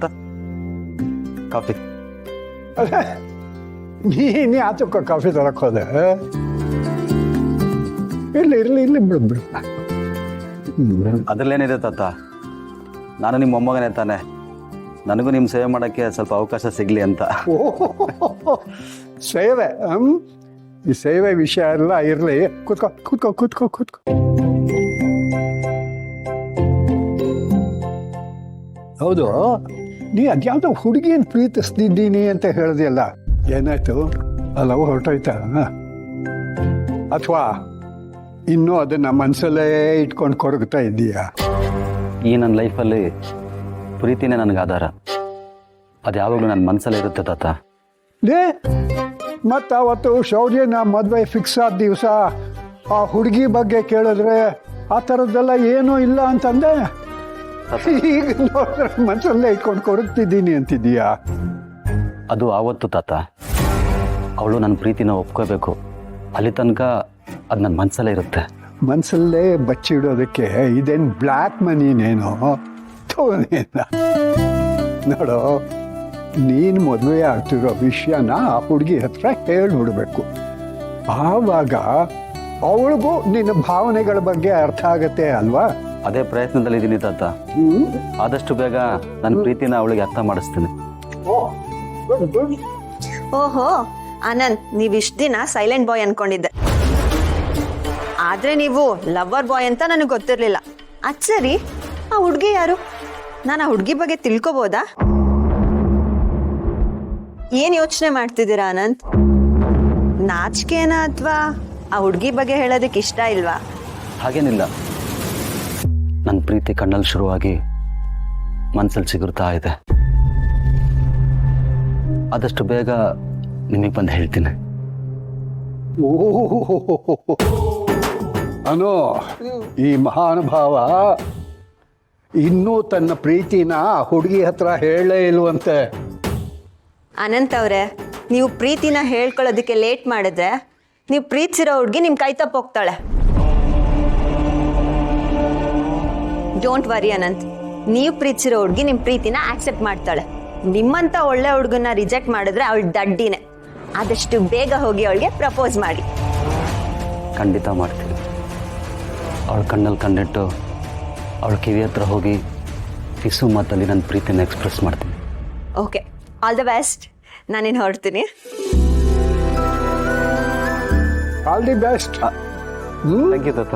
ತಾತ ಕಾಫಿ. ನೀನು ಯಾತಕ್ಕ ಕಾಫಿ ತರಕ್ಕೆ ಹೋದೆ? ಇರ್ಲಿ ಬಿಡು. ಅದ್ರಲ್ಲೇನಿದೆ ತಾತ, ನಾನು ನಿಮ್ಮ ಮೊಮ್ಮಗನೇ ತಾನೆ, ನನಗೂ ನಿಮ್ಮ ಸೇವೆ ಮಾಡೋಕ್ಕೆ ಸ್ವಲ್ಪ ಅವಕಾಶ ಸಿಗಲಿ ಅಂತ. ಸೇವೆ ಈ ಸೇವೆ ವಿಷಯ ಎಲ್ಲ ಇರಲಿ. ಕೂತ್ಕೋ. ಹೌದು, ನೀ ಅದ್ಯಾವುದೋ ಹುಡುಗಿಯನ್ನು ಪ್ರೀತಿಸ್ತಿದ್ದೀನಿ ಅಂತ ಹೇಳಿದೆಯಲ್ಲ, ಏನಾಯ್ತು? ಲವ್ ಹೊರಟೋಯ್ತಾ? ಅಥವಾ ಇನ್ನೂ ಅದನ್ನ ಮನಸ್ಸಲ್ಲೇ ಇಟ್ಕೊಂಡು ಕೊರಗ್ತಾ ಇದ್ದೀಯಾ? ಈ ನನ್ನ ಲೈಫಲ್ಲಿ ಪ್ರೀತಿನೇ ನನಗೆ ಆಧಾರ. ಅದು ಯಾವಾಗಲೂ ನನ್ನ ಮನಸ್ಸಲ್ಲೇ ಇರುತ್ತೆ ತಾತ. ಮತ್ತು ಅವತ್ತು ಶೌರ್ಯನ ಮದುವೆ ಫಿಕ್ಸ್ ಆದ ದಿವಸ ಆ ಹುಡುಗಿ ಬಗ್ಗೆ ಕೇಳಿದ್ರೆ ಆ ಥರದ್ದೆಲ್ಲ ಏನೂ ಇಲ್ಲ ಅಂತಂದೆ. ಈಗ ನೋಡಿದ್ರೆ ಮನಸ್ಸಲ್ಲೇ ಇಟ್ಕೊಂಡು ಕೊರಗ್ತಿದ್ದೀನಿ ಅಂತಿದ್ದೀಯಾ? ಅದು ಆವತ್ತು ತಾತ. ಅವಳು ನನ್ನ ಪ್ರೀತಿನ ಒಪ್ಕೋಬೇಕು, ಅಲ್ಲಿ ತನಕ ಅದು ನನ್ನ ಮನಸ್ಸಲ್ಲೇ ಇರುತ್ತೆ. ಮನಸ್ಸಲ್ಲೇ ಬಚ್ಚಿಡೋದಕ್ಕೆ ಇದೇನು ಬ್ಲ್ಯಾಕ್ ಮನಿನೇನೋ ತೋನೇನ? ನೋಡು, ನೀನು ಮದುವೆ ಆಗ್ತಿರೋ ವಿಷಯನ ಆ ಹುಡುಗಿ ಹತ್ರ ಹೇಳ್ಬಿಡ್ಬೇಕು. ಆವಾಗ ಅವಳಿಗೂ ನಿನ್ನ ಭಾವನೆಗಳ ಬಗ್ಗೆ ಅರ್ಥ ಆಗತ್ತೆ ಅಲ್ವಾ? ಅದೇ ಪ್ರಯತ್ನದಲ್ಲಿದ್ದೀನಿ ತಾತ. ಆದಷ್ಟು ಬೇಗ ನನ್ನ ಪ್ರೀತಿನ ಅವಳಿಗೆ ಅರ್ಥ ಮಾಡಿಸ್ತೀನಿ. ಓಹೋ ಆನಂದ್, ನೀವ್ ಇಷ್ಟ ದಿನ ಸೈಲೆಂಟ್ ಬಾಯ್ ಅನ್ಕೊಂಡಿದ್ದೆ, ಆದ್ರೆ ನೀವು ಲವರ್ ಬಾಯ್ ಅಂತ ನನಗೆ ಗೊತ್ತಿರ್ಲಿಲ್ಲ. ಅದ್ ಸರಿ, ಆ ಹುಡ್ಗಿ ಯಾರು? ನಾನು ಆ ಹುಡ್ಗಿ ಬಗ್ಗೆ ತಿಳ್ಕೊಬೋದಾ? ಏನ್ ಯೋಚನೆ ಮಾಡ್ತಿದ್ದೀರಾ ಆನಂದ್? ನಾಚಿಕೆನಾ ಅಥವಾ ಆ ಹುಡ್ಗಿ ಬಗ್ಗೆ ಹೇಳೋದಕ್ಕೆ ಇಷ್ಟ ಇಲ್ವಾ? ಹಾಗೇನಿಲ್ಲ, ನನ್ನ ಪ್ರೀತಿ ಕಣ್ಣಲ್ಲಿ ಶುರುವಾಗಿ ಮನಸ್ಸಲ್ಲಿ ಚಿಗುರ್ತಾ ಇದೆ. ಆದಷ್ಟು ಬೇಗ ನಿಮಗೆ ಬಂದು ಹೇಳ್ತೀನಿ. ಅನೋ, ಈ ಮಹಾನುಭಾವ ಇನ್ನೂ ತನ್ನ ಪ್ರೀತಿನ ಹುಡುಗಿ ಹತ್ರ ಹೇಳೇ ಇಲ್ವಂತೆ. ಅನಂತ್ ಅವ್ರೆ, ನೀವು ಪ್ರೀತಿನ ಹೇಳ್ಕೊಳ್ಳೋದಕ್ಕೆ ಲೇಟ್ ಮಾಡಿದ್ರೆ ನೀವು ಪ್ರೀತಿಸಿರೋ ಹುಡ್ಗಿ ನಿಮ್ ಕೈ ತಪ್ಪ ಹೋಗ್ತಾಳೆ. ಡೋಂಟ್ ವರಿ ಅನಂತ್, ನೀವು ಪ್ರೀತಿಸಿರೋ ಹುಡ್ಗಿ ನಿಮ್ ಪ್ರೀತಿನ ಆಕ್ಸೆಪ್ಟ್ ಮಾಡ್ತಾಳೆ. ನಿಮ್ಮಂತ ಒಳ್ಳೆ ಹುಡುಗನ್ನ ರಿಜೆಕ್ಟ್ ಮಾಡಿದ್ರೆ ಅವಳು ದಡ್ಡಿನೇ. ಆದಷ್ಟು ಬೇಗ ಹೋಗಿ ಅವಳಿಗೆ ಪ್ರಪೋಸ್ ಮಾಡಿ. ಖಂಡಿತ ಮಾಡ್ತೀನಿ. ಅವಳ ಕಣ್ಣಲ್ಲಿ ಕಣ್ಣಿಟ್ಟು ಅವಳ ಕಿವಿ ಹತ್ರ ಹೋಗಿ ಕಿಸು ಮಾತಲ್ಲಿ ನನ್ನ ಪ್ರೀತಿನ ಎಕ್ಸ್ಪ್ರೆಸ್ ಮಾಡ್ತೀನಿ. Okay, all the best. ನಾನೇನು ಹೊರಡ್ತೀನಿ. All the best. Thank you ತಾತ.